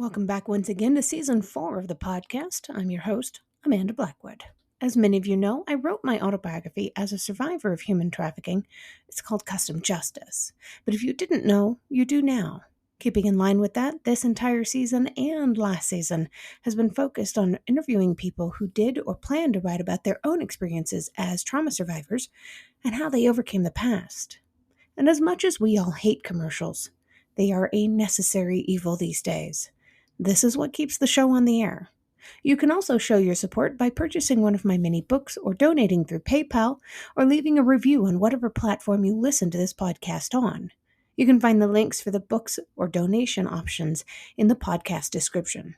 Welcome back once again to Season 4 of the podcast. I'm your host, Amanda Blackwood. As many of you know, I wrote my autobiography as a survivor of human trafficking. It's called Custom Justice. But if you didn't know, you do now. Keeping in line with that, this entire season and last season has been focused on interviewing people who did or plan to write about their own experiences as trauma survivors and how they overcame the past. And as much as we all hate commercials, they are a necessary evil these days. This is what keeps the show on the air. You can also show your support by purchasing one of my mini books or donating through PayPal or leaving a review on whatever platform you listen to this podcast on. You can find the links for the books or donation options in the podcast description.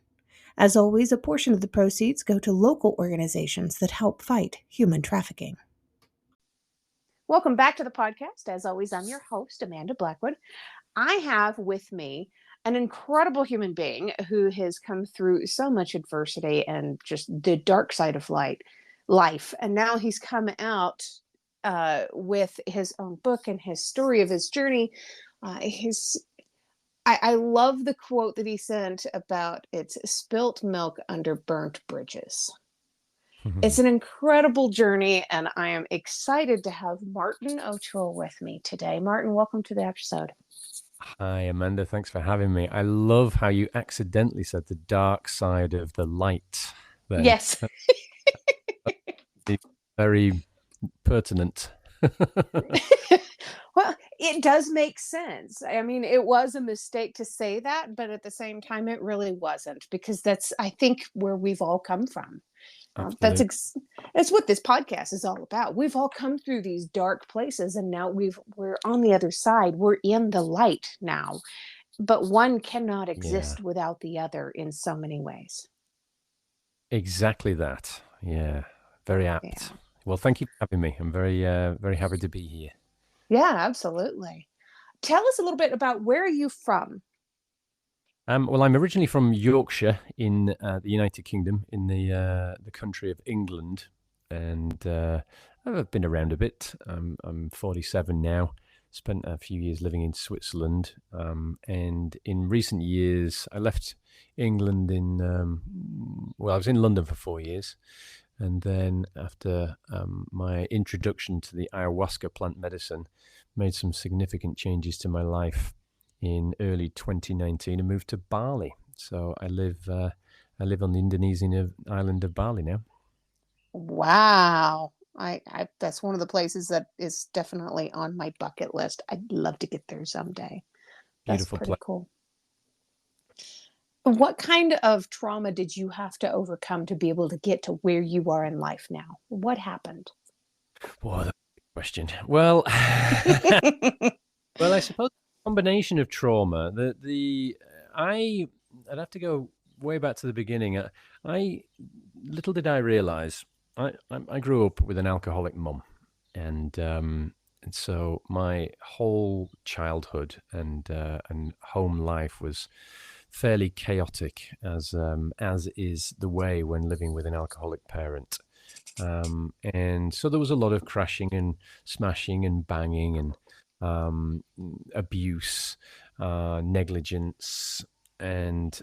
As always, a portion of the proceeds go to local organizations that help fight human trafficking. Welcome back to the podcast. As always, I'm your host, Amanda Blackwood. I have with me an incredible human being who has come through so much adversity and just the dark side of life. And now he's come out with his own book and his story of his journey. I love the quote that he sent about it's spilt milk under burnt bridges. It's an incredible journey, and I am excited to have Martin O'Toole with me today. Martin, welcome to the episode. Hi, Amanda. Thanks for having me. I love how you accidentally said the dark side of the light there. Yes. Very pertinent. Well, it does make sense. I mean, it was a mistake to say that, but at the same time, it really wasn't, because that's, I think, where we've all come from. That's what this podcast is all about. We've all come through these dark places, and now we're on the other side. We're in the light now, but one cannot exist without the other in so many ways. Exactly that. Yeah, very apt. Yeah. Well, thank you for having me. I'm very happy to be here. Yeah, absolutely. Tell us a little bit about where are you from? Well, I'm originally from Yorkshire in the United Kingdom, in the country of England, and I've been around a bit. I'm 47 now. Spent a few years living in Switzerland, and in recent years, I left England I was in London for 4 years, and then after my introduction to the ayahuasca plant medicine, made some significant changes to my life in early 2019 and moved to Bali. So I live on the Indonesian island of Bali now. Wow. I that's one of the places that is definitely on my bucket list. I'd love to get there someday. That's Beautiful pretty cool. What kind of trauma did you have to overcome to be able to get to where you are in life now? What happened? Well, that's a good question. Well, I suppose combination of trauma. I'd have to go way back to the beginning. Little did I realize I grew up with an alcoholic mum, and so my whole childhood and home life was fairly chaotic, as is the way when living with an alcoholic parent. And so there was a lot of crashing and smashing and banging and abuse, negligence, and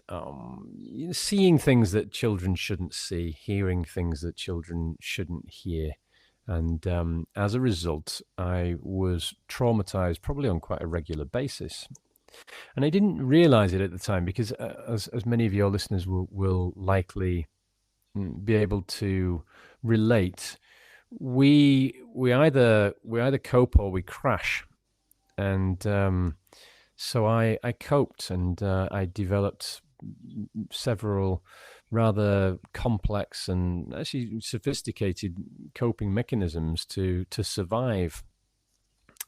seeing things that children shouldn't see, hearing things that children shouldn't hear. And as a result, I was traumatized probably on quite a regular basis. And I didn't realize it at the time because, as many of your listeners will likely be able to relate, we either cope or we crash. And so I coped, and I developed several rather complex and actually sophisticated coping mechanisms to survive.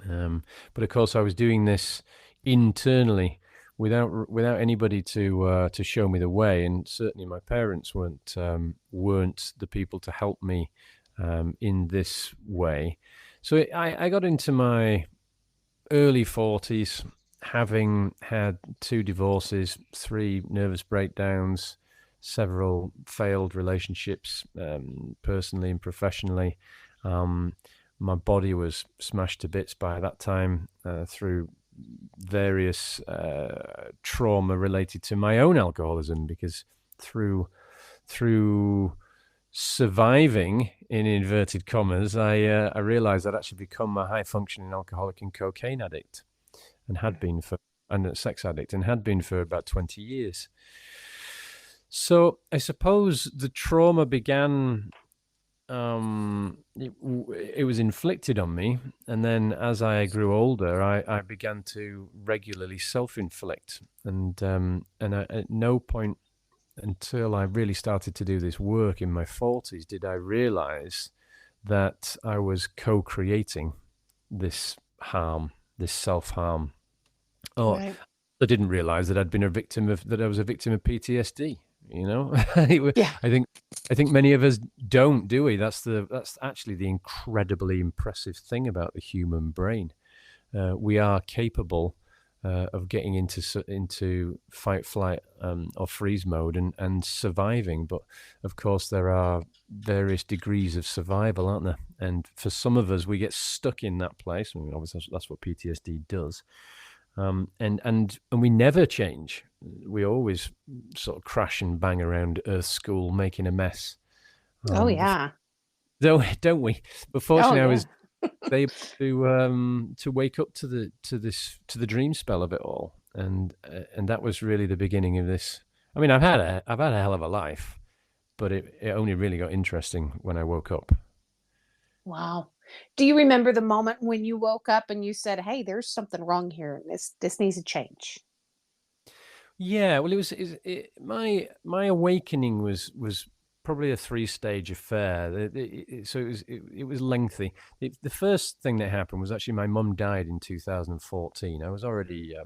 But of course, I was doing this internally without anybody to show me the way, and certainly my parents weren't the people to help me in this way. So I got into my early 40s, having had 2 divorces, 3 nervous breakdowns, several failed relationships, personally and professionally. My body was smashed to bits by that time through various trauma related to my own alcoholism, because through surviving in inverted commas, I realized I'd actually become a high functioning alcoholic and cocaine addict, and had been for and a sex addict, and had been for about 20 years. So I suppose the trauma began, it was inflicted on me, and then as I grew older, I began to regularly self-inflict, and at no point until I really started to do this work in my 40s did I realize that I was co-creating this harm, this self-harm. Oh, Right. I didn't realize that I was a victim of PTSD. You know, Yeah. I think many of us don't, do we? That's actually the incredibly impressive thing about the human brain. We are capable of getting into fight, flight, or freeze mode, and surviving. But of course, there are various degrees of survival, aren't there? And for some of us, we get stuck in that place. I mean, obviously, that's what PTSD does. And we never change. We always sort of crash and bang around Earth School, making a mess. Oh, Um, but yeah. don't we? But Oh, fortunately, I yeah. was able to wake up to the dream spell of it all, and that was really the beginning of this. I mean, I've had a hell of a life, but it only really got interesting when I woke up. Wow. Do you remember the moment when you woke up and you said, "Hey, there's something wrong here. This needs to change." Yeah, well, my awakening was probably a 3-stage affair. So it was lengthy. The first thing that happened was actually my mum died in 2014. I was Oof. already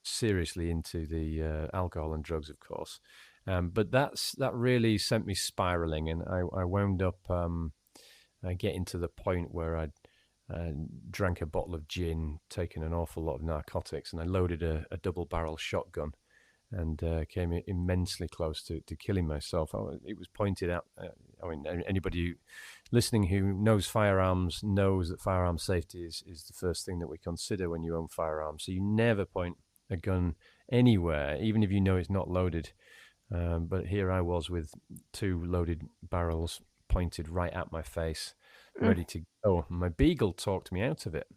seriously into the alcohol and drugs, of course, but that really sent me spiraling, and I wound up getting to the point where I'd drank a bottle of gin, taken an awful lot of narcotics, and I loaded a double barrel shotgun, and came immensely close to killing myself. It was pointed out. I mean, anybody listening who knows firearms knows that firearm safety is the first thing that we consider when you own firearms. So you never point a gun anywhere, even if you know it's not loaded. But here I was with 2 loaded barrels pointed right at my face, Mm. ready to go. My Beagle talked me out of it,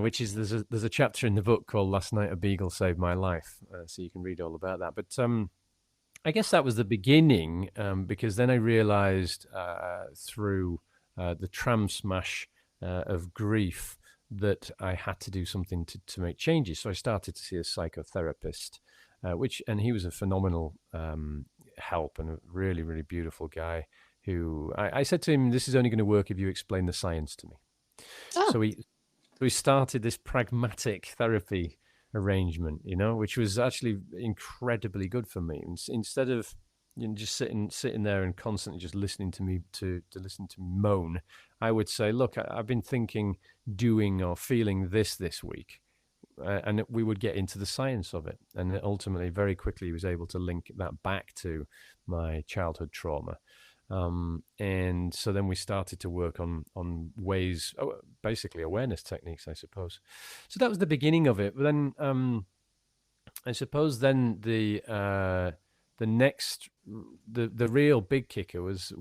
which is there's a chapter in the book called "Last Night a Beagle Saved My Life," so you can read all about that. But I guess that was the beginning, because then I realized through the tram smash of grief that I had to do something to make changes. So I started to see a psychotherapist, and he was a phenomenal help, and a really, really beautiful guy who I said to him, "This is only going to work if you explain the science to me." Oh, So we started this pragmatic therapy arrangement, which was actually incredibly good for me. Instead of just sitting there and constantly just listening to me to listen to me moan, I would say, "Look, I've been thinking, doing, or feeling this week." And we would get into the science of it, and ultimately, very quickly, was able to link that back to my childhood trauma. And so then we started to work on ways, basically awareness techniques, I suppose. So that was the beginning of it. But then I suppose then the next the real big kicker was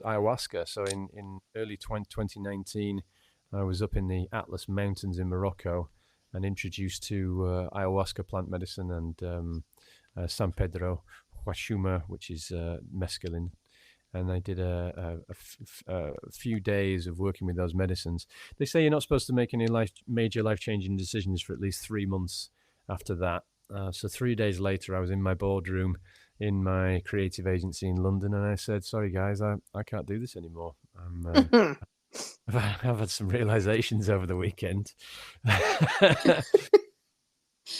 ayahuasca. So in early 2019, I was up in the Atlas Mountains in Morocco and introduced to ayahuasca plant medicine, and San Pedro Huachuma, which is mescaline. And I did a few days of working with those medicines. They say you're not supposed to make any major life-changing decisions for at least 3 months after that. So 3 days later, I was in my boardroom in my creative agency in London, and I said, "Sorry, guys, I can't do this anymore. I've had some realizations over the weekend." in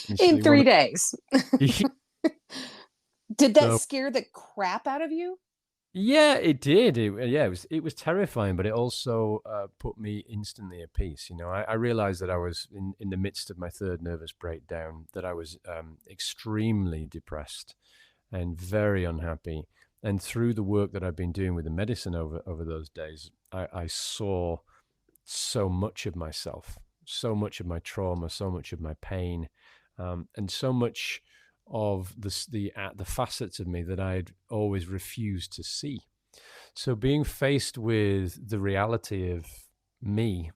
Initially, one 3 days. of Did that so scare the crap out of you? yeah, it did. Yeah, it was terrifying, but it also put me instantly at peace. I realized that I was in the midst of my third nervous breakdown, that I was extremely depressed and very unhappy. And through the work that I've been doing with the medicine over those days, I saw so much of myself, so much of my trauma, so much of my pain, and so much of the facets of me that I'd always refused to see. So being faced with the reality of me,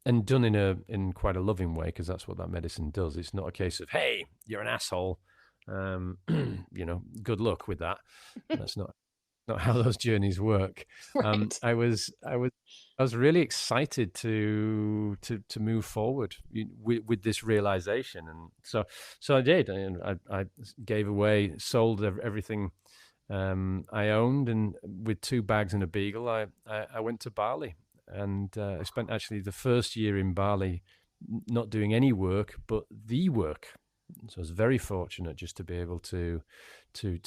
and done in quite a loving way, because that's what that medicine does. It's not a case of, hey, you're an asshole, good luck with that. That's not how those journeys work. Right. I was really excited to move forward with this realization, and so I did. And I gave away, sold everything I owned, and with 2 bags and a Beagle, I went to Bali, and I spent actually the first year in Bali not doing any work but the work. So I was very fortunate just to be able to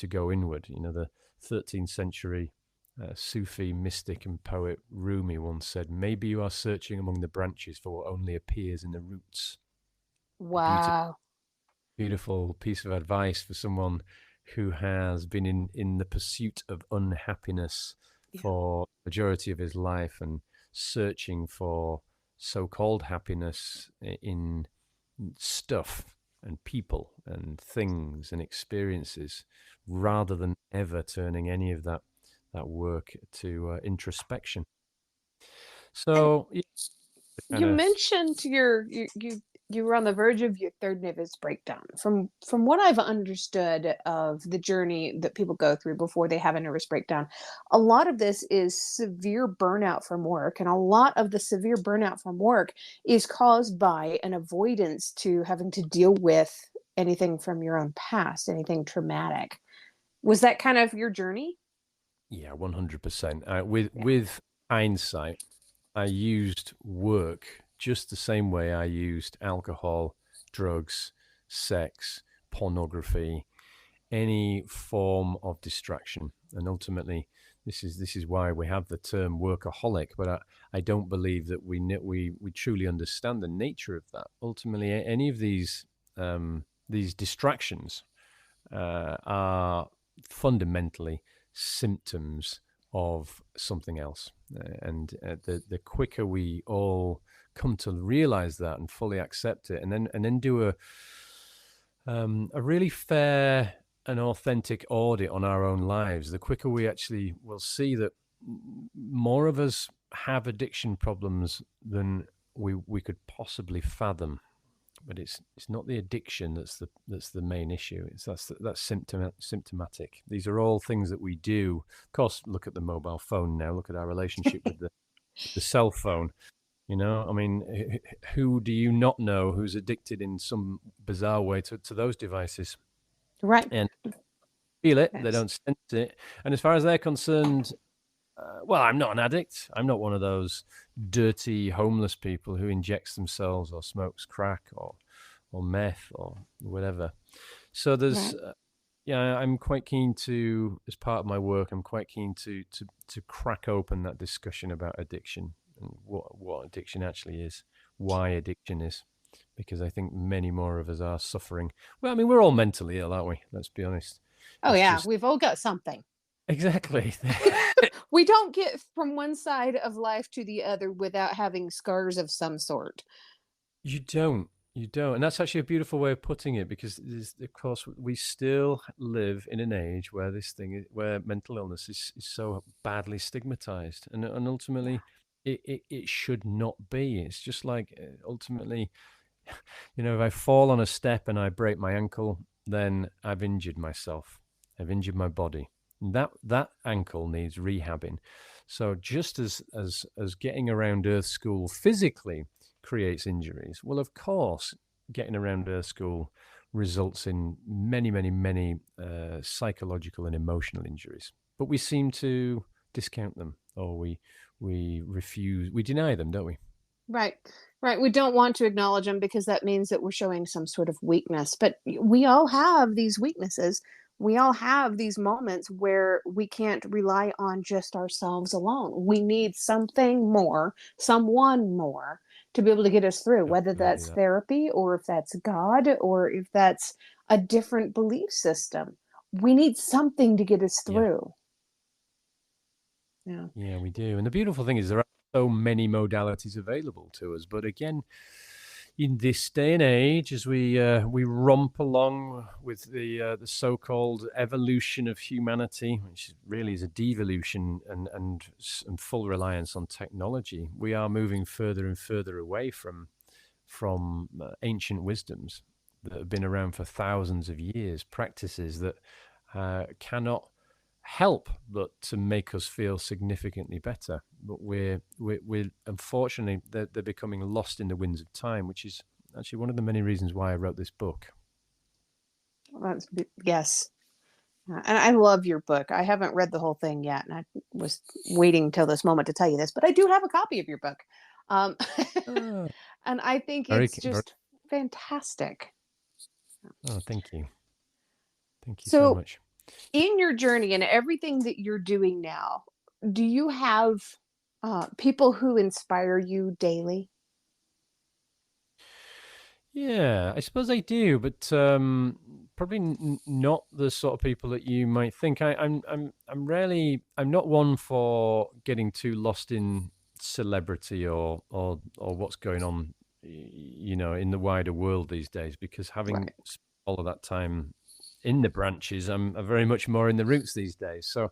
go inward. You know, the 13th century Sufi mystic and poet Rumi once said, "Maybe you are searching among the branches for what only appears in the roots." A beautiful, Wow. beautiful piece of advice for someone who has been in the pursuit of unhappiness Yeah. for the majority of his life, and searching for so-called happiness in stuff and people and things and experiences, rather than ever turning any of that work to introspection. And So yeah, kind you of. mentioned you were on the verge of your third nervous breakdown. From what I've understood of the journey that people go through before they have a nervous breakdown, a lot of this is severe burnout from work, and a lot of the severe burnout from work is caused by an avoidance to having to deal with anything from your own past, anything traumatic. Was that kind of your journey? Yeah, 100%. Yeah. With hindsight, I used work just the same way I used alcohol, drugs, sex, pornography, any form of distraction. And ultimately, this is why we have the term workaholic. But I don't believe that we truly understand the nature of that. Ultimately, any of these distractions are fundamentally symptoms of something else. And the quicker we all come to realize that and fully accept it, and then do a really fair and authentic audit on our own lives, the quicker we actually will see that more of us have addiction problems than we could possibly fathom. But it's not the addiction that's the main issue. That's symptomatic. These are all things that we do. Of course, look at the mobile phone now. Look at our relationship with the cell phone. You know, I mean, who do you not know who's addicted in some bizarre way to those devices? Right. And feel it, they Yes. don't sense it. And as far as they're concerned, well, I'm not an addict. I'm not one of those dirty homeless people who injects themselves or smokes crack or meth or whatever. So there's, Right. yeah, I'm quite keen to, as part of my work, I'm quite keen to crack open that discussion about addiction and what addiction actually is, why addiction is, because I think many more of us are suffering. Well, I mean, we're all mentally ill, aren't we? Let's be honest. Oh It's yeah, just we've all got something. exactly. We don't get from one side of life to the other without having scars of some sort. You don't. You don't. And that's actually a beautiful way of putting it, because of course we still live in an age where where mental illness is so badly stigmatized, and ultimately it should not be. It's just like ultimately, if I fall on a step and I break my ankle, then I've injured myself. I've injured my body. And that ankle needs rehabbing. So just as getting around Earth School physically creates injuries, well, of course, getting around Earth School results in many, many, many psychological and emotional injuries. But we seem to discount them, or we refuse, we deny them, don't we? Right. Right. We don't want to acknowledge them because that means that we're showing some sort of weakness. But we all have these weaknesses. We all have these moments where we can't rely on just ourselves alone. We need something more, someone more to be able to get us through, whether Absolutely that's that. therapy or if that's God or if that's a different belief system. We need something to get us Yeah. through. Yeah. Yeah, we do. And the beautiful thing is there are so many modalities available to us. But again, in this day and age, as we romp along with the so-called evolution of humanity, which really is a devolution and full reliance on technology, we are moving further and further away from ancient wisdoms that have been around for thousands of years, practices that cannot help but to make us feel significantly better. But we're unfortunately they're becoming lost in the winds of time, which is actually one of the many reasons why I wrote this book. Yes. And I love your book. I haven't read the whole thing yet, and I was waiting until this moment to tell you this, but I do have a copy of your book. Um, Oh, and I think very, it's very. just fantastic. Oh, thank you, thank you so So, much. in your journey and everything that you're doing now, do you have people who inspire you daily? Yeah, I suppose I do, but probably not the sort of people that you might think. I'm not one for getting too lost in celebrity or what's going on, in the wider world these days. Because having Right. spent all of that time in the branches, I'm very much more in the roots these days. So,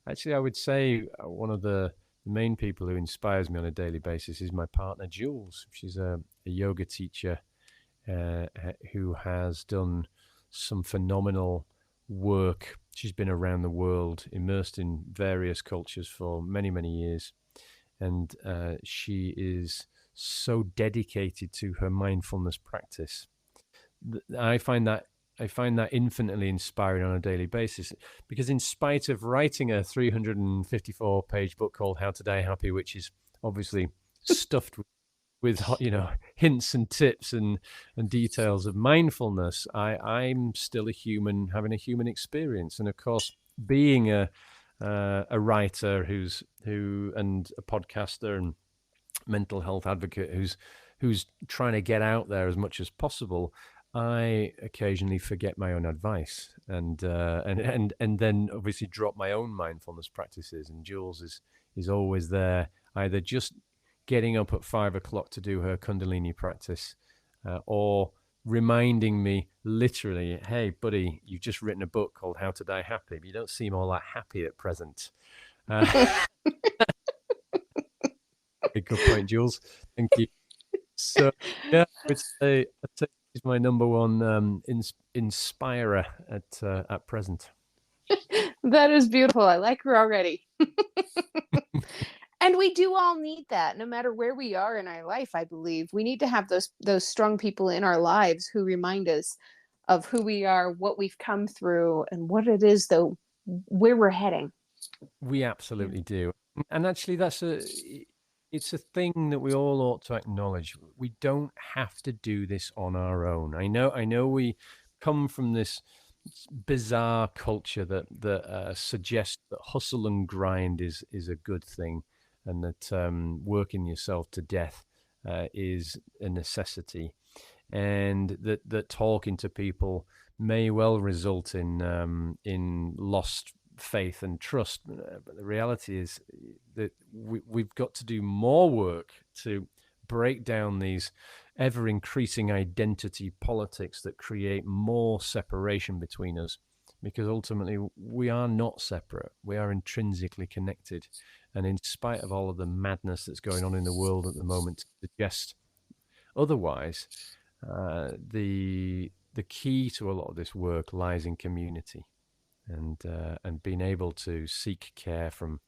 actually, I would say one of the main people who inspires me on a daily basis is my partner Jules. She's a yoga teacher who has done some phenomenal work. She's been around the world, immersed in various cultures for many, many years. And she is so dedicated to her mindfulness practice. I find that I find that infinitely inspiring on a daily basis because, in spite of writing a 354-page book called How to Die Happy, which is obviously stuffed with hints and tips and details of mindfulness, I'm still a human having a human experience. And of course, being a writer who and a podcaster and mental health advocate who's trying to get out there as much as possible, I occasionally forget my own advice and then obviously drop my own mindfulness practices. And Jules is always there, either just getting up at 5 o'clock to do her Kundalini practice, or reminding me literally, hey, buddy, you've just written a book called How to Die Happy, but you don't seem all that happy at present. Uh, good point, Jules. Thank you. So, yeah, I'd say she's my number one inspirer at present. That is beautiful. I like her already. And we do all need that, no matter where we are in our life, I believe. We need to have those strong people in our lives who remind us of who we are, what we've come through, and what it is though where we're heading. We Yeah. absolutely do. And actually, it's a thing that we all ought to acknowledge. We don't have to do this on our own. I know we come from this bizarre culture that suggests that hustle and grind is a good thing, and that working yourself to death is a necessity, and that talking to people may well result in lost faith and trust. But the reality is that we've got to do more work to break down these ever increasing identity politics that create more separation between us, because ultimately we are not separate. We are intrinsically connected. And in spite of all of the madness that's going on in the world at the moment to suggest otherwise, the key to a lot of this work lies in community, and being able to seek care from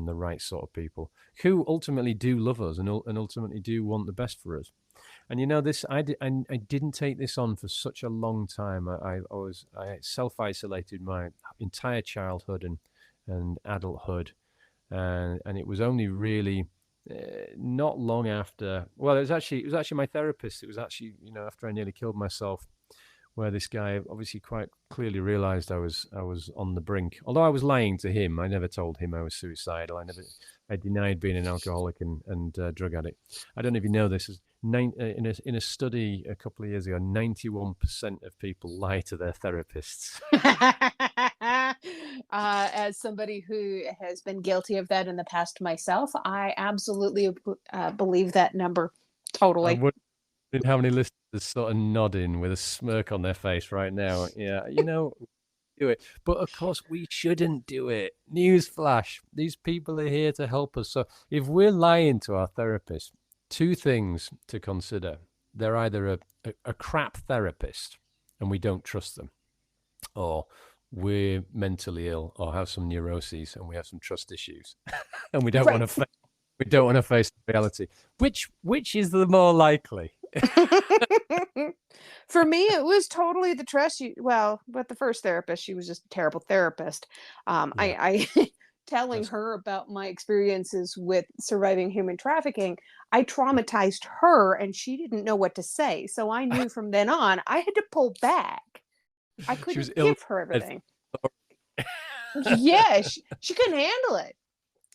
the right sort of people who ultimately do love us and ultimately do want the best for us. And this I didn't take this on for such a long time. I self isolated my entire childhood and adulthood, and it was only really not long after. Well, it was actually my therapist. It was actually after I nearly killed myself, where this guy obviously quite clearly realized I was on the brink. Although I was lying to him, I never told him I was suicidal. I denied being an alcoholic and drug addict. I don't know if you know this. In a study a couple of years ago, 91% of people lie to their therapists. As somebody who has been guilty of that in the past myself, I absolutely believe that number I totally. would. how many listeners are sort of nodding with a smirk on their face right now. Yeah, do it. But of course, we shouldn't do it. Newsflash: these people are here to help us. So if we're lying to our therapist, two things to consider: they're either a crap therapist, and we don't trust them, or we're mentally ill or have some neuroses and we have some trust issues, and we don't want Right. to. We don't want to face reality. Which is the more likely? For me, it was totally the trust. Well, with the first therapist, she was just a terrible therapist. Yeah, I telling that's her about my experiences with surviving human trafficking, I traumatized her, and she didn't know what to say. So I knew from then on I had to pull back. I she was couldn't ill. give her everything. Yeah, she couldn't handle it.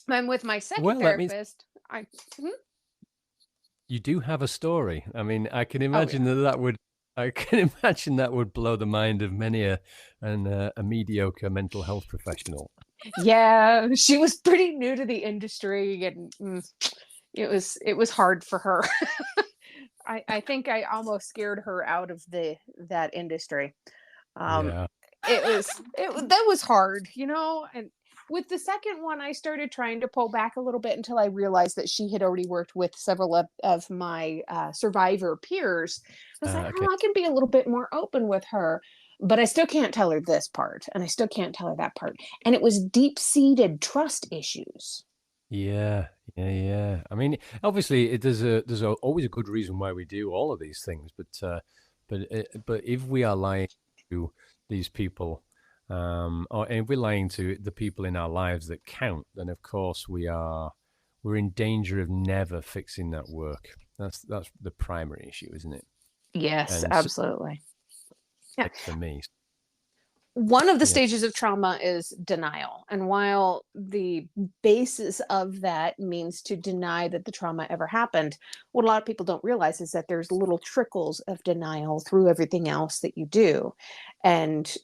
And with my second Well, that means therapist, Mhm. you do have a story. I mean, I can Oh yeah. imagine that would. I can imagine that would blow the mind of many a mediocre mental health professional. Yeah, she was pretty new to the industry, and it was hard for her. I think I almost scared her out of that industry. Um, Yeah. that was hard, and with the second one, I started trying to pull back a little bit until I realized that she had already worked with several of my survivor peers. I was like, Okay. oh, I can be a little bit more open with her, but I still can't tell her this part, and I still can't tell her that part. And it was deep-seated trust issues. Yeah, yeah. I mean, obviously, always a good reason why we do all of these things, but if we are lying to these people, or if we're lying to the people in our lives that count, then of course we're in danger of never fixing that work. That's the primary issue, isn't it? Yes, And absolutely. Yeah. for me, One of the yeah, stages of trauma is denial. And while the basis of that means to deny that the trauma ever happened, what a lot of people don't realize is that there's little trickles of denial through everything else that you do. And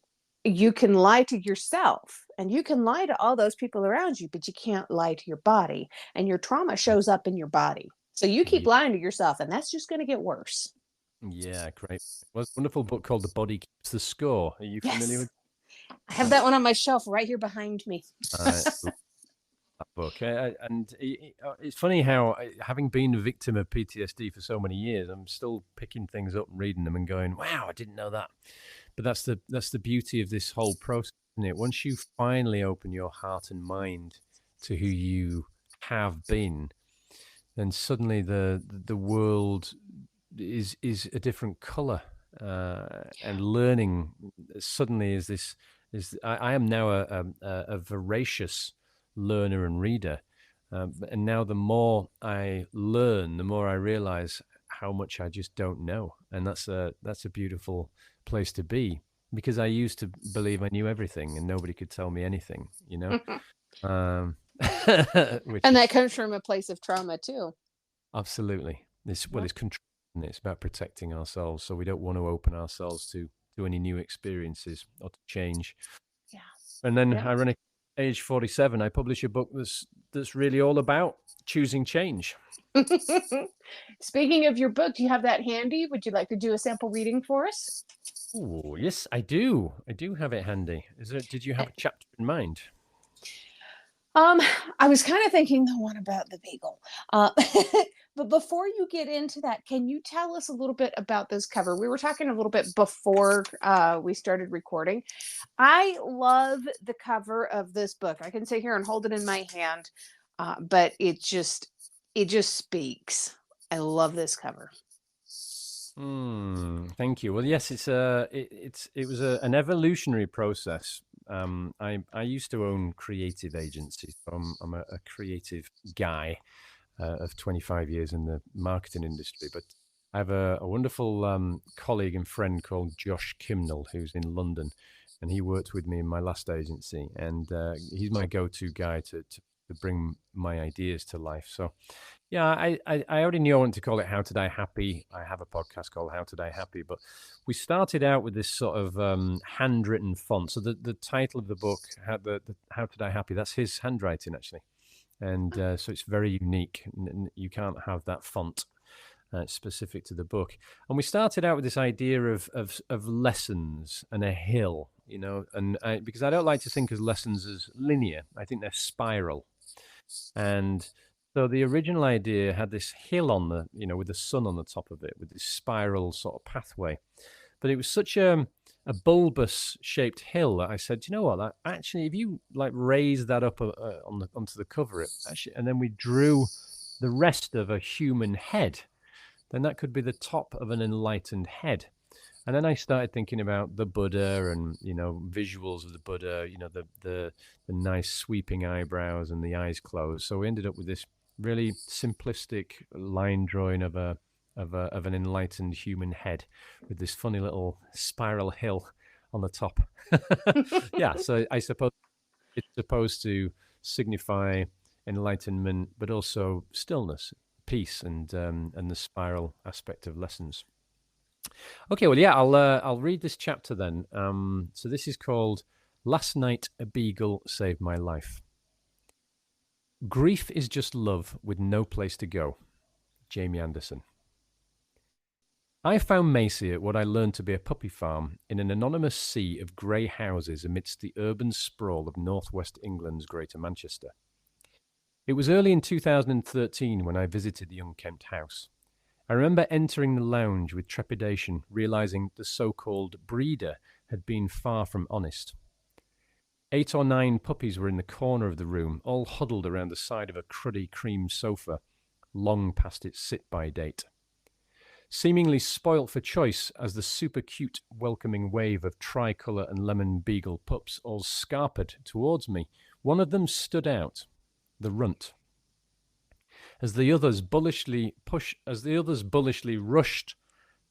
you can lie to yourself and you can lie to all those people around you, but you can't lie to your body. And your trauma shows up in your body. So you keep yeah, lying to yourself, and that's just going to get worse. yeah, great. Well, a wonderful book called "The Body Keeps the Score." Are you familiar Yes. with I have that one on my shelf right here behind me. that? That book. And it's funny how, having been a victim of PTSD for so many years, I'm still picking things up and reading them and going, "Wow, I didn't know that." But that's the beauty of this whole process, isn't it? Once you finally open your heart and mind to who you have been, then suddenly the world is a different color, and learning suddenly I am now a voracious learner and reader, and now the more I learn, the more I realize how much I just don't know, and that's a beautiful place to be, because I used to believe I knew everything and nobody could tell me anything, um, which And that is comes from a place of trauma too. absolutely. Yeah. It's control, and it's about protecting ourselves. So we don't want to open ourselves to any new experiences or to change. Yeah. And then, Yep. ironic, age 47, I publish a book that's really all about choosing change. Speaking of your book, do you have that handy? Would you like to do a sample reading for us? Oh, yes, I do. I do have it handy. Did you have a chapter in mind? Um, I was kind of thinking the one about the Beagle. Uh, but before you get into that, can you tell us a little bit about this cover? We were talking a little bit before we started recording. I love the cover of this book. I can sit here and hold it in my hand, but it just speaks. I love this cover. Thank you. Well, yes, it was an evolutionary process. I used to own creative agencies. So I'm a creative guy, of 25 years in the marketing industry. But I have a wonderful colleague and friend called Josh Kimnell, who's in London, and he worked with me in my last agency, and he's my go-to guy to bring my ideas to life. So yeah, I already knew I wanted to call it How to Die Happy. I have a podcast called How to Die Happy, but we started out with this sort of handwritten font. So the title of the book, the How to Die Happy, that's his handwriting actually, and so it's very unique. You can't have that font. specific to the book. And we started out with this idea of lessons and a hill, because I don't like to think of lessons as linear. I think they're spiral. And so the original idea had this hill with the sun on the top of it, with this spiral sort of pathway. But it was such a bulbous shaped hill that I said, you know what? Actually, if you like raise that up onto the cover, and then we drew the rest of a human head, then that could be the top of an enlightened head. And then I started thinking about the Buddha and visuals of the Buddha, the nice sweeping eyebrows and the eyes closed. So we ended up with this really simplistic line drawing of an enlightened human head with this funny little spiral hill on the top. Yeah, so I suppose it's supposed to signify enlightenment, but also stillness, peace, and the spiral aspect of lessons. Okay, well, yeah, I'll read this chapter then. So this is called "Last Night a Beagle Saved My Life." Grief is just love with no place to go. Jamie Anderson. I found Macy at what I learned to be a puppy farm in an anonymous sea of grey houses amidst the urban sprawl of northwest England's Greater Manchester. It was early in 2013 when I visited the young Kempt house. I remember entering the lounge with trepidation, realising the so-called breeder had been far from honest. 8 or 9 puppies were in the corner of the room, all huddled around the side of a cruddy cream sofa, long past its sit-by date. Seemingly spoilt for choice as the super-cute, welcoming wave of tricolour and lemon beagle pups all scarpered towards me, one of them stood out, the runt. As the others bullishly rushed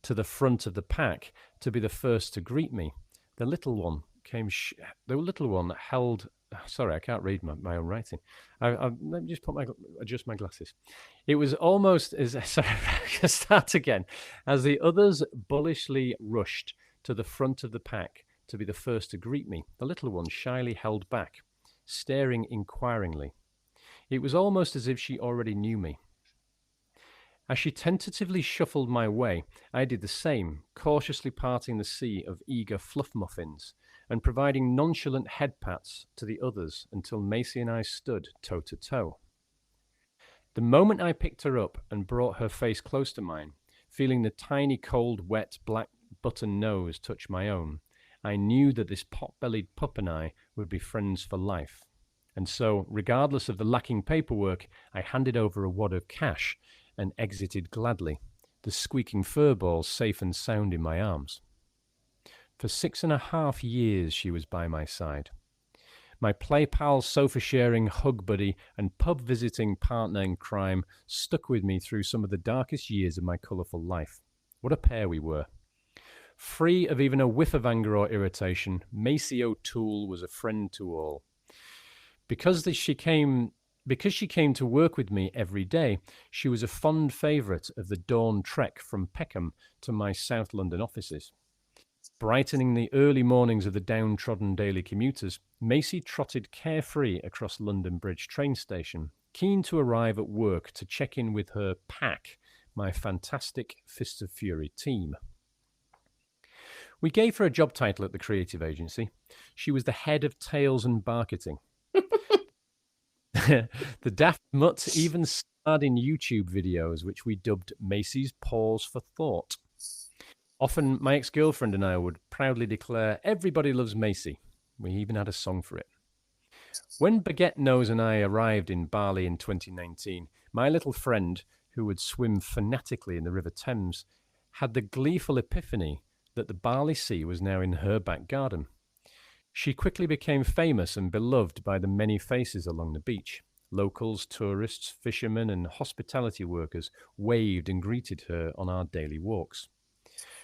to the front of the pack to be the first to greet me, the little one held. Sorry, I can't read my own writing. Let me just adjust my glasses. It was almost as sorry. Start again. As the others bullishly rushed to the front of the pack to be the first to greet me, the little one shyly held back, staring inquiringly. It was almost as if she already knew me. As she tentatively shuffled my way, I did the same, cautiously parting the sea of eager fluff muffins and providing nonchalant head pats to the others until Macy and I stood toe to toe. The moment I picked her up and brought her face close to mine, feeling the tiny, cold, wet, black button nose touch my own, I knew that this pot-bellied pup and I would be friends for life. And so, regardless of the lacking paperwork, I handed over a wad of cash and exited gladly, the squeaking fur balls safe and sound in my arms. For 6.5 years she was by my side. My play pal, sofa-sharing, hug buddy, and pub-visiting partner in crime stuck with me through some of the darkest years of my colourful life. What a pair we were. Free of even a whiff of anger or irritation, Macy O'Toole was a friend to all. Because she came to work with me every day, she was a fond favourite of the dawn trek from Peckham to my South London offices. Brightening the early mornings of the downtrodden daily commuters, Macy trotted carefree across London Bridge train station, keen to arrive at work to check in with her pack, my fantastic Fists of Fury team. We gave her a job title at the creative agency. She was the head of Tales and Marketing. The daft mutt even starred in YouTube videos, which we dubbed Macy's Pause for Thought. Often, my ex-girlfriend and I would proudly declare, "Everybody loves Macy." We even had a song for it. When Baguette Nose and I arrived in Bali in 2019, my little friend, who would swim fanatically in the River Thames, had the gleeful epiphany that the Bali Sea was now in her back garden. She quickly became famous and beloved by the many faces along the beach. Locals, tourists, fishermen, and hospitality workers waved and greeted her on our daily walks.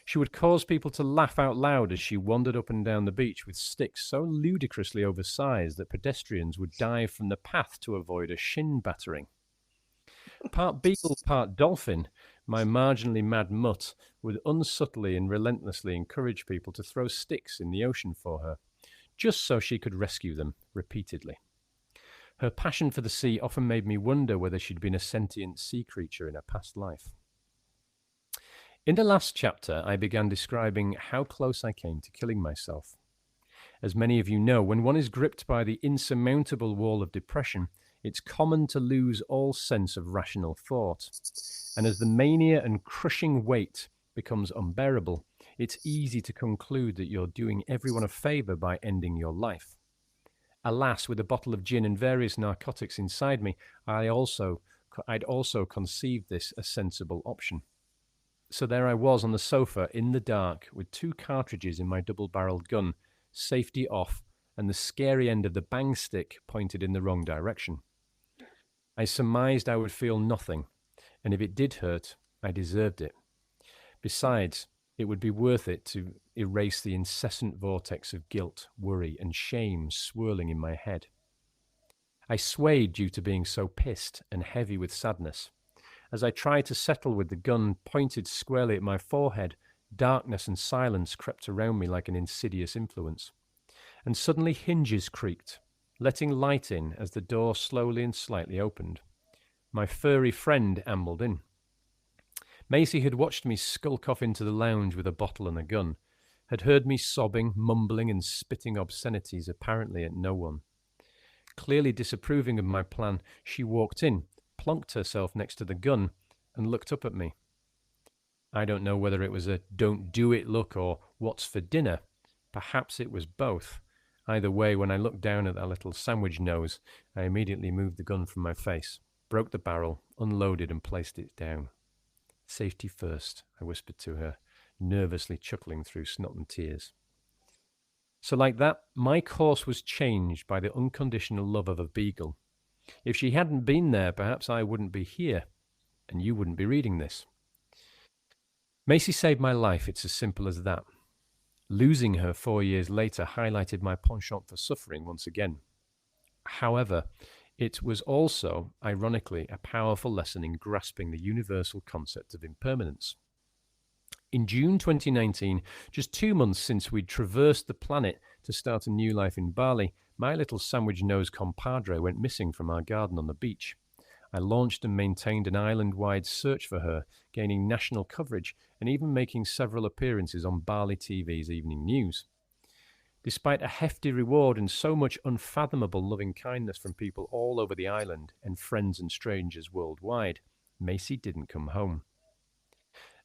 She would cause people to laugh out loud as she wandered up and down the beach with sticks so ludicrously oversized that pedestrians would dive from the path to avoid a shin battering. Part beagle, part dolphin, my marginally mad mutt would unsubtly and relentlessly encourage people to throw sticks in the ocean for her, just so she could rescue them repeatedly. Her passion for the sea often made me wonder whether she'd been a sentient sea creature in a past life. In the last chapter, I began describing how close I came to killing myself. As many of you know, when one is gripped by the insurmountable wall of depression, it's common to lose all sense of rational thought. And as the mania and crushing weight becomes unbearable, it's easy to conclude that you're doing everyone a favour by ending your life. Alas, with a bottle of gin and various narcotics inside me, I'd also conceived this a sensible option. So there I was on the sofa in the dark with 2 cartridges in my double-barreled gun, safety off, and the scary end of the bang stick pointed in the wrong direction. I surmised I would feel nothing, and if it did hurt, I deserved it. Besides, it would be worth it to erase the incessant vortex of guilt, worry, and shame swirling in my head. I swayed due to being so pissed and heavy with sadness. As I tried to settle with the gun pointed squarely at my forehead, darkness and silence crept around me like an insidious influence. And suddenly hinges creaked, letting light in as the door slowly and slightly opened. My furry friend ambled in. Macy had watched me skulk off into the lounge with a bottle and a gun, had heard me sobbing, mumbling, and spitting obscenities apparently at no one. Clearly disapproving of my plan, she walked in, plunked herself next to the gun, and looked up at me. I don't know whether it was a don't do it look or what's for dinner. Perhaps it was both. Either way, when I looked down at that little sandwich nose, I immediately moved the gun from my face, broke the barrel, unloaded, and placed it down. Safety first, I whispered to her, nervously chuckling through snot and tears. So like that, my course was changed by the unconditional love of a beagle. If she hadn't been there, perhaps I wouldn't be here, and you wouldn't be reading this. Macy saved my life, it's as simple as that. Losing her 4 years later highlighted my penchant for suffering once again. However, it was also, ironically, a powerful lesson in grasping the universal concept of impermanence. In June 2019, just 2 months since we'd traversed the planet to start a new life in Bali, my little sandwich-nosed compadre went missing from our garden on the beach. I launched and maintained an island-wide search for her, gaining national coverage and even making several appearances on Bali TV's evening news. Despite a hefty reward and so much unfathomable loving kindness from people all over the island and friends and strangers worldwide, Macy didn't come home.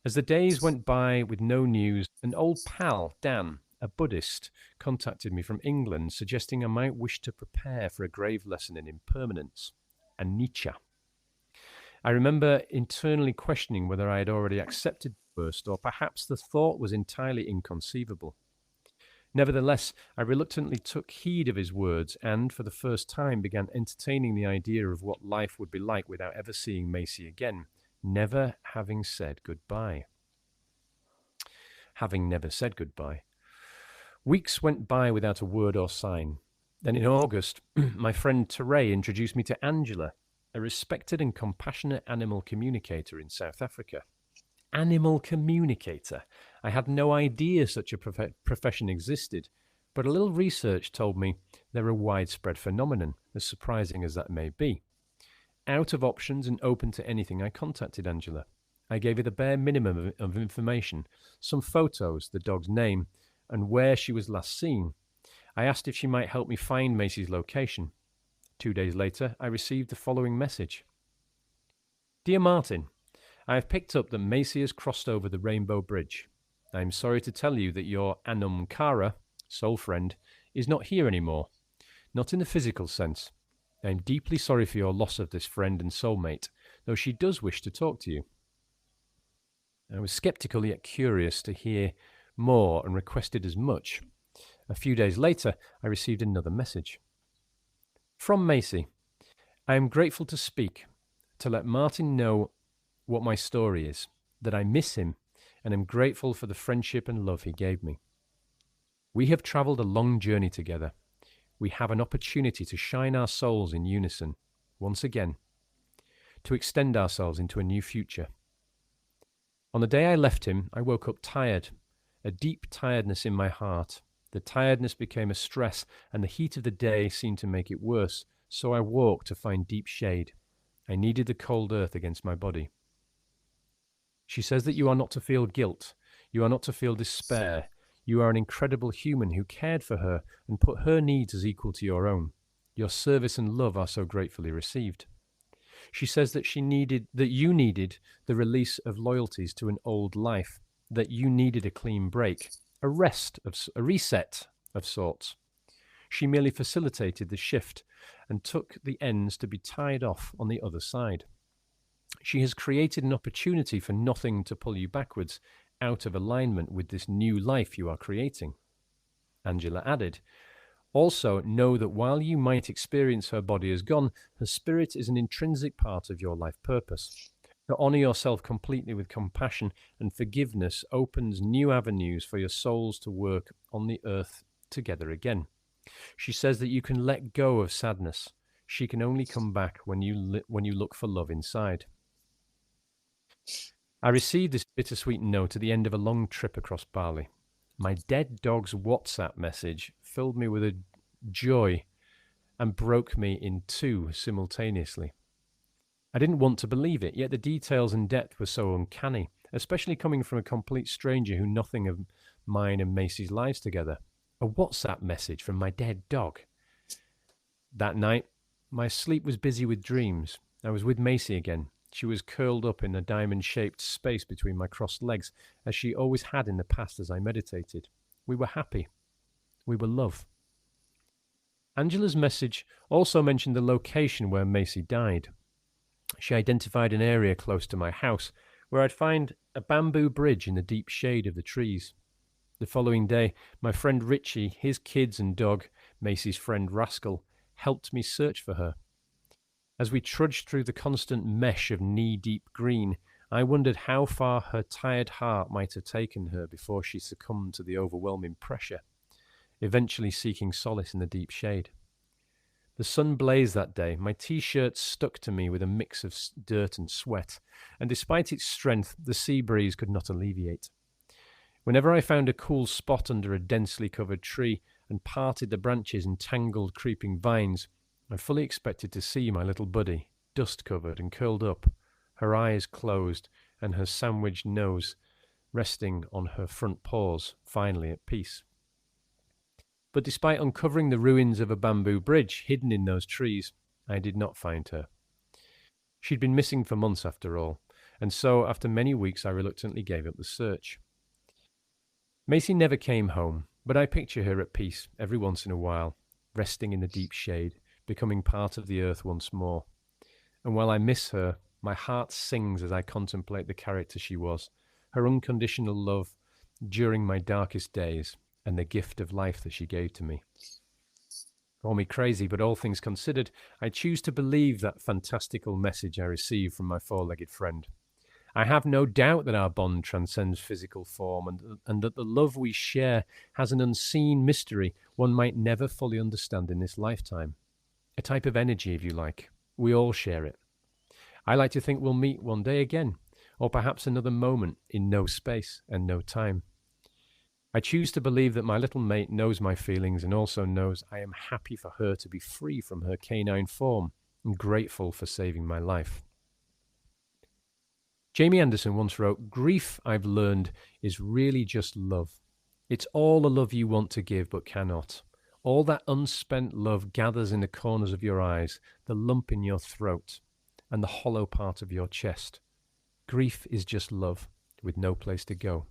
As the days went by with no news, an old pal, Dan, a Buddhist, contacted me from England suggesting I might wish to prepare for a grave lesson in impermanence, anicca. I remember internally questioning whether I had already accepted the worst or perhaps the thought was entirely inconceivable. Nevertheless, I reluctantly took heed of his words and, for the first time, began entertaining the idea of what life would be like without ever seeing Macy again, never having said goodbye. Having never said goodbye. Weeks went by without a word or sign. Then in August, my friend Teray introduced me to Angela, a respected and compassionate animal communicator in South Africa. Animal communicator. I had no idea such a profession existed, but a little research told me they're a widespread phenomenon, as surprising as that may be. Out of options and open to anything, I contacted Angela. I gave her the bare minimum of information, some photos, the dog's name, and where she was last seen. I asked if she might help me find Macy's location. 2 days later, I received the following message. Dear Martin, I have picked up that Macy has crossed over the Rainbow Bridge. I am sorry to tell you that your Anum Cara, soul friend, is not here anymore. Not in the physical sense. I am deeply sorry for your loss of this friend and soulmate, though she does wish to talk to you. I was skeptical yet curious to hear more and requested as much. A few days later, I received another message. From Macy, I am grateful to speak, to let Martin know what my story is, that I miss him and am grateful for the friendship and love he gave me. We have travelled a long journey together. We have an opportunity to shine our souls in unison, once again, to extend ourselves into a new future. On the day I left him, I woke up tired, a deep tiredness in my heart. The tiredness became a stress, and the heat of the day seemed to make it worse, so I walked to find deep shade. I needed the cold earth against my body. She says that you are not to feel guilt, you are not to feel despair. You are an incredible human who cared for her and put her needs as equal to your own. Your service and love are so gratefully received. She says that you needed the release of loyalties to an old life, that you needed a clean break, a reset of sorts. She merely facilitated the shift and took the ends to be tied off on the other side. She has created an opportunity for nothing to pull you backwards out of alignment with this new life you are creating. Angela added, also, know that while you might experience her body as gone, her spirit is an intrinsic part of your life purpose. To honor yourself completely with compassion and forgiveness opens new avenues for your souls to work on the earth together again. She says that you can let go of sadness. She can only come back when you look for love inside. I received this bittersweet note at the end of a long trip across Bali. My dead dog's WhatsApp message filled me with a joy and broke me in two simultaneously. I didn't want to believe it, yet the details and depth were so uncanny, especially coming from a complete stranger who knew nothing of mine and Macy's lives together. A WhatsApp message from my dead dog. That night, my sleep was busy with dreams. I was with Macy again. She was curled up in a diamond-shaped space between my crossed legs, as she always had in the past as I meditated. We were happy. We were love. Angela's message also mentioned the location where Macy died. She identified an area close to my house where I'd find a bamboo bridge in the deep shade of the trees. The following day, my friend Richie, his kids and dog, Macy's friend Rascal, helped me search for her. As we trudged through the constant mesh of knee-deep green, I wondered how far her tired heart might have taken her before she succumbed to the overwhelming pressure, eventually seeking solace in the deep shade. The sun blazed that day. My t-shirt stuck to me with a mix of dirt and sweat, and despite its strength, the sea breeze could not alleviate. Whenever I found a cool spot under a densely covered tree and parted the branches and tangled creeping vines, I fully expected to see my little buddy, dust-covered and curled up, her eyes closed and her sandwiched nose resting on her front paws, finally at peace. But despite uncovering the ruins of a bamboo bridge hidden in those trees, I did not find her. She'd been missing for months after all, and so after many weeks I reluctantly gave up the search. Macy never came home, but I picture her at peace every once in a while, resting in the deep shade, becoming part of the earth once more. And while I miss her, my heart sings as I contemplate the character she was, her unconditional love during my darkest days, and the gift of life that she gave to me. Call me crazy, but all things considered, I choose to believe that fantastical message I received from my four-legged friend. I have no doubt that our bond transcends physical form and that the love we share has an unseen mystery one might never fully understand in this lifetime. A type of energy, if you like. We all share it. I like to think we'll meet one day again, or perhaps another moment in no space and no time. I choose to believe that my little mate knows my feelings and also knows I am happy for her to be free from her canine form and grateful for saving my life. Jamie Anderson once wrote, "Grief, I've learned, is really just love. It's all the love you want to give but cannot. All that unspent love gathers in the corners of your eyes, the lump in your throat, and the hollow part of your chest. Grief is just love, with no place to go."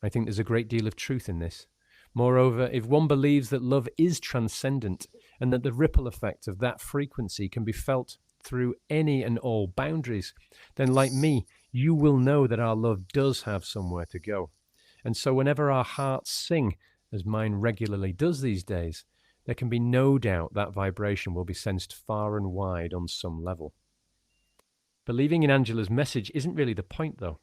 I think there's a great deal of truth in this. Moreover, if one believes that love is transcendent and that the ripple effect of that frequency can be felt through any and all boundaries, then like me, you will know that our love does have somewhere to go. And so whenever our hearts sing, as mine regularly does these days, there can be no doubt that vibration will be sensed far and wide on some level. Believing in Angela's message isn't really the point, though.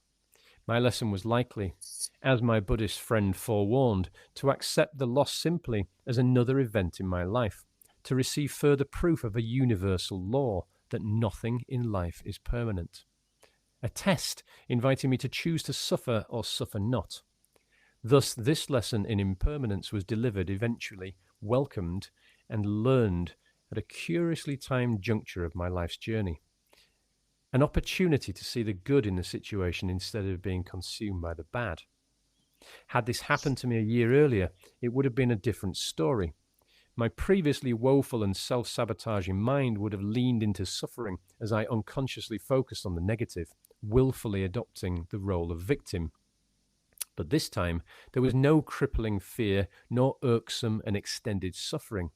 My lesson was likely, as my Buddhist friend forewarned, to accept the loss simply as another event in my life, to receive further proof of a universal law that nothing in life is permanent. A test inviting me to choose to suffer or suffer not. Thus, this lesson in impermanence was delivered, eventually welcomed, and learned at a curiously timed juncture of my life's journey. an opportunity to see the good in the situation instead of being consumed by the bad. Had this happened to me a year earlier, it would have been a different story. My previously woeful and self sabotaging mind would have leaned into suffering as I unconsciously focused on the negative, willfully adopting the role of victim. But this time, there was no crippling fear nor irksome and extended suffering.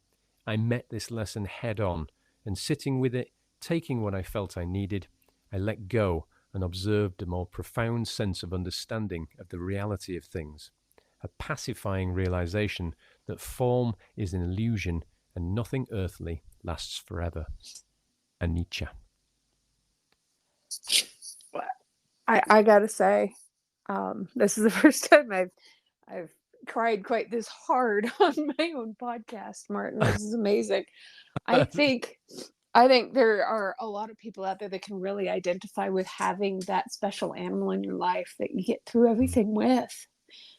I met this lesson head on, and sitting with it, taking what I felt I needed, I let go and observed a more profound sense of understanding of the reality of things, a pacifying realization that form is an illusion and nothing earthly lasts forever. A Nietzsche. I gotta say, this is the first time I've cried quite this hard on my own podcast, Martin. This is amazing. I think I think there are a lot of people out there that can really identify with having that special animal in your life that you get through everything with.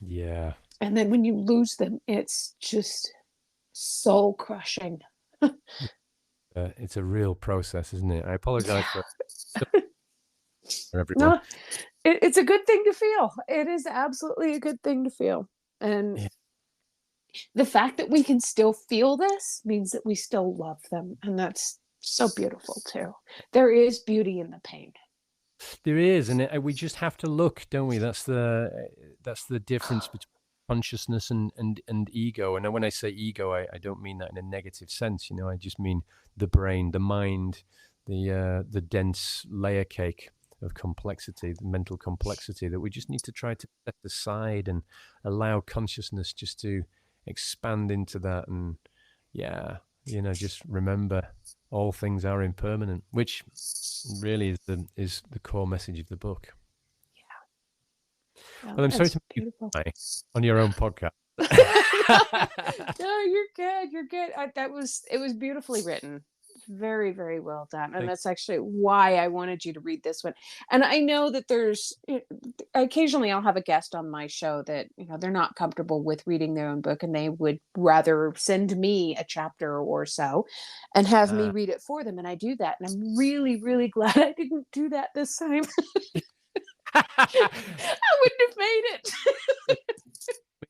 Yeah. And then when you lose them, it's just soul crushing. It's a real process, isn't it? I apologize Yeah. for everyone. No, it's a good thing to feel. It is absolutely a good thing to feel. And Yeah. the fact that we can still feel this means that we still love them. And that's so beautiful too. There is beauty in the pain. There is, and we just have to look, don't we? That's the difference between consciousness and ego. And when I say ego, I don't mean that in a negative sense. I just mean the brain, the mind, the dense layer cake of complexity, the mental complexity that we just need to try to set aside and allow consciousness just to expand into that. And yeah, just remember all things are impermanent, which really is the core message of the book. Yeah, Well, I'm sorry that's to make you beautiful. cry on your own podcast. No, you're good. You're good. It was beautifully written. Very, very well done. And Thank- that's actually why I wanted you to read this one. And I know that occasionally I'll have a guest on my show that, they're not comfortable with reading their own book and they would rather send me a chapter or so and have me uh, read it for them. And I do that. And I'm really, really glad I didn't do that this time. I wouldn't have made it.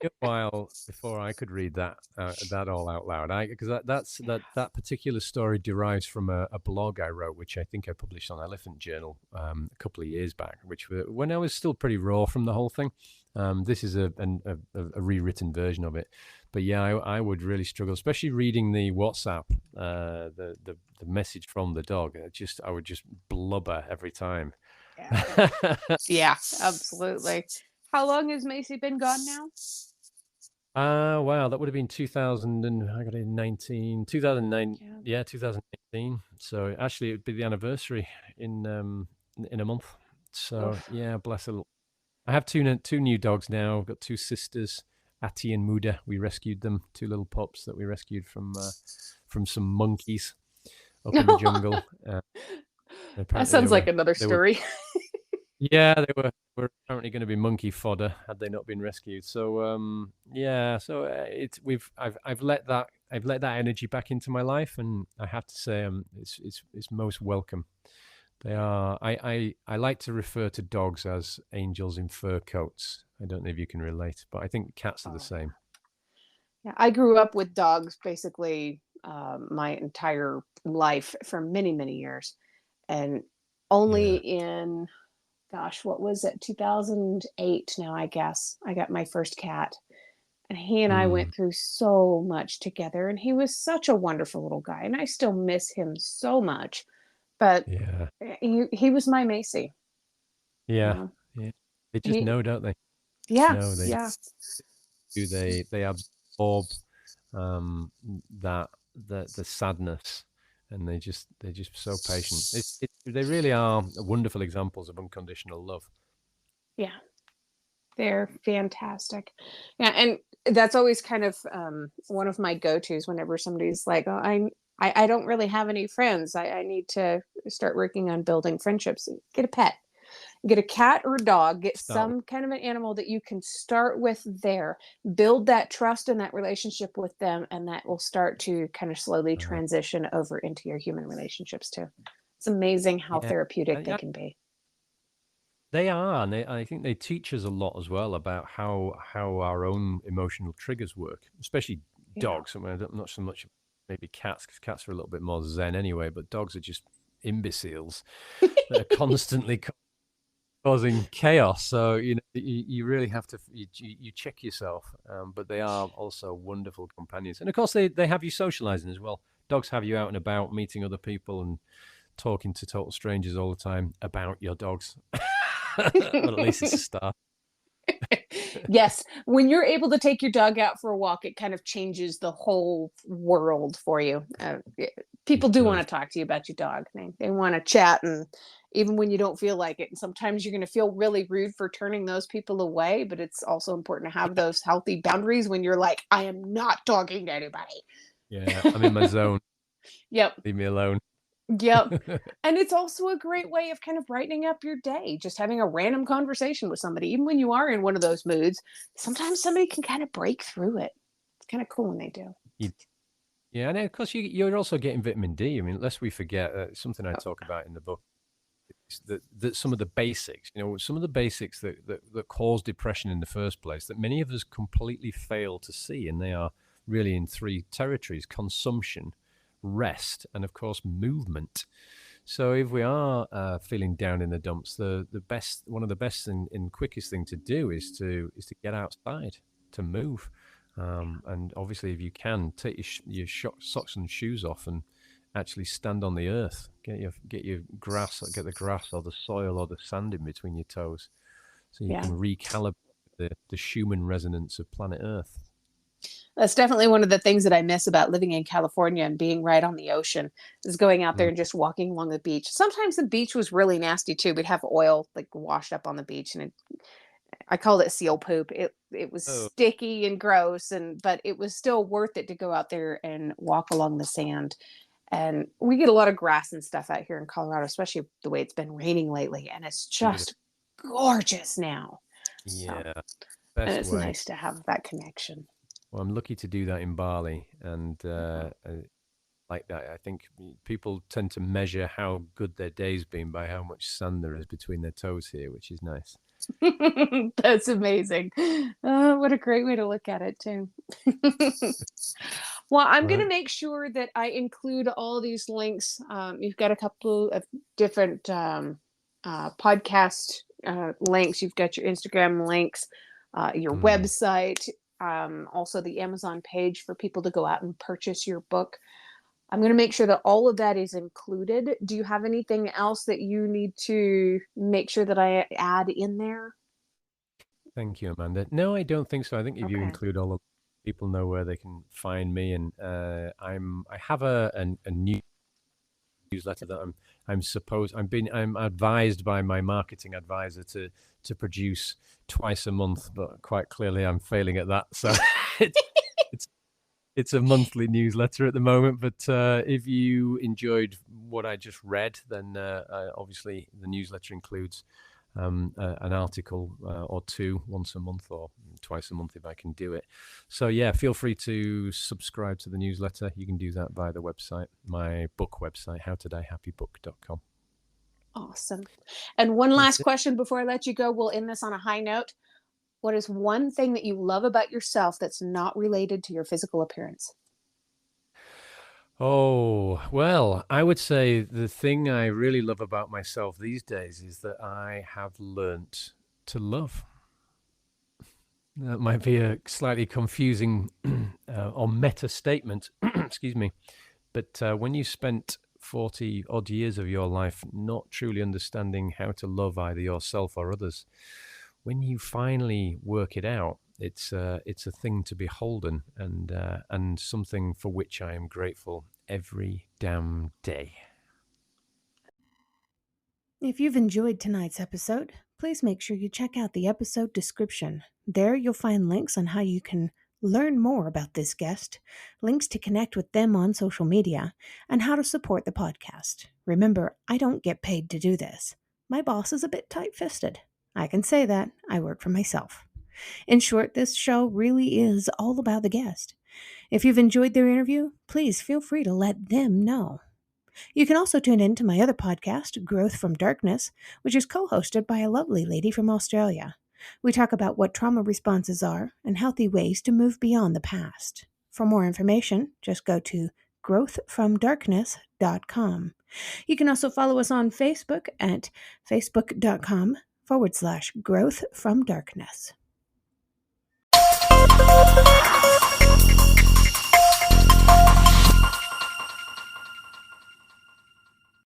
a while before I could read that all out loud. Because that particular story derives from a blog I wrote, which I think I published on Elephant Journal a couple of years back, which when I was still pretty raw from the whole thing. This is a rewritten version of it, but yeah, I would really struggle, especially reading the WhatsApp, the message from the dog. I would just blubber every time. Yeah. Yeah, absolutely. How long has Macy been gone now? Wow, that would have been 2000 and I got it in 2009, Yeah. 2018. So actually, it'd be the anniversary in a month. So Oof. yeah, bless her. I have two new dogs now. I've got two sisters, Ati and Muda. We rescued them, two little pups that we rescued from some monkeys up in the jungle. That Apparently, sounds like another they were story. yeah, they were apparently going to be monkey fodder had they not been rescued. So yeah, so I've let that energy back into my life, and I have to say it's most welcome. They are. I like to refer to dogs as angels in fur coats. I don't know if you can relate, but I think cats are the Oh, same. yeah. I grew up with dogs basically my entire life for many, many years. And only Yeah. in, gosh, what was it, 2008 now, I guess, I got my first cat. And he and I Mm, went through so much together. And he was such a wonderful little guy. And I still miss him so much. But yeah. he was my Macy. You Yeah. know, Yeah. They just he, know, don't they? yeah, No, they yeah. do. They absorb um, that the sadness, and they're just so patient. They really are wonderful examples of unconditional love. Yeah, they're fantastic. Yeah, and that's always kind of one of my go-tos whenever somebody's like, "Oh, I don't really have any friends. I need to start working on building friendships." Get a pet. Get a cat or a dog. Get Start with some kind of an animal that you can start with there. Build that trust and that relationship with them, and that will start to kind of slowly uh, transition over into your human relationships too. It's amazing how Yeah. therapeutic they Yeah, can be. they are, and I think they teach us a lot as well about how our own emotional triggers work, especially Yeah. dogs. I mean, I'm not so much maybe cats, because cats are a little bit more zen anyway, but dogs are just imbeciles that are constantly causing chaos. So you really have to you check yourself. But they are also wonderful companions, and of course they have you socializing as well. Dogs have you out and about, meeting other people, and talking to total strangers all the time about your dogs. Well, at least it's a start. Yes, when you're able to take your dog out for a walk, it kind of changes the whole world for you. It People do want does. to talk to you about your dog. They want to chat, and even when you don't feel like it. And sometimes you're going to feel really rude for turning those people away, but it's also important to have those healthy boundaries when you're like, I am not talking to anybody. Yeah, I'm in my zone. Yep. Leave me alone. Yep. And it's also a great way of kind of brightening up your day, just having a random conversation with somebody, even when you are in one of those moods. Sometimes somebody can kind of break through it. It's kind of cool when they do. You- yeah, and of course you're also getting vitamin D. I mean, lest we forget, something I Oh, talk about in the book is that some of the basics, some of the basics that cause depression in the first place, that many of us completely fail to see, and they are really in three territories: consumption, rest, and of course movement. So if we are feeling down in the dumps, the best one of the best and quickest thing to do is to get outside, to move, and obviously if you can take your socks and shoes off and actually stand on the earth, get your grass, get the grass or the soil or the sand in between your toes, so you yeah. can recalibrate the Schumann resonance of planet Earth. That's definitely one of the things that I miss about living in California and being right on the ocean is going out there Mm. and just walking along the beach. Sometimes the beach was really nasty too. We'd have oil like washed up on the beach, and I called it seal poop. It was Oh, sticky and gross, and but it was still worth it to go out there and walk along the sand. And we get a lot of grass and stuff out here in Colorado, especially the way it's been raining lately, and it's beautiful. just gorgeous now. So, Yeah, and best it's way. nice to have that connection. Well, I'm lucky to do that in Bali, and like that, I think people tend to measure how good their day's been by how much sand there is between their toes here, which is nice. That's amazing. What a great way to look at it, too. Well, I'm going Right. to make sure that I include all these links. You've got a couple of different podcast links. You've got your Instagram links, your Mm. website, also the Amazon page for people to go out and purchase your book. I'm going to make sure that all of that is included. Do you have anything else that you need to make sure that I add in there? Thank you, Amanda. No, I don't think so. I think if you Okay. include all of people know where they can find me, and I have a newsletter that I'm advised by my marketing advisor to produce twice a month, but quite clearly I'm failing at that. So it's it's it's a monthly newsletter at the moment. But if you enjoyed what I just read, then obviously the newsletter includes an article or two once a month or twice a month if I can do it. So yeah, feel free to subscribe to the newsletter. You can do that via the website, my book website, howtodayhappybook.com. Awesome. And one That's last it. question before I let you go. We'll end this on a high note. What is one thing that you love about yourself that's not related to your physical appearance? Oh, well, I would say the thing I really love about myself these days is that I have learnt to love. That might be a slightly confusing or meta statement, excuse me. But when you spent 40 odd years of your life not truly understanding how to love either yourself or others, when you finally work it out, it's a thing to be beholden, and something for which I am grateful every damn day. If you've enjoyed tonight's episode, please make sure you check out the episode description. There you'll find links on how you can learn more about this guest, links to connect with them on social media, and how to support the podcast. Remember, I don't get paid to do this. My boss is a bit tight fisted. I can say that. I work for myself. In short, this show really is all about the guest. If you've enjoyed their interview, please feel free to let them know. You can also tune in to my other podcast, Growth from Darkness, which is co-hosted by a lovely lady from Australia. We talk about what trauma responses are and healthy ways to move beyond the past. For more information, just go to growthfromdarkness.com. You can also follow us on Facebook at facebook.com/growthfromdarkness.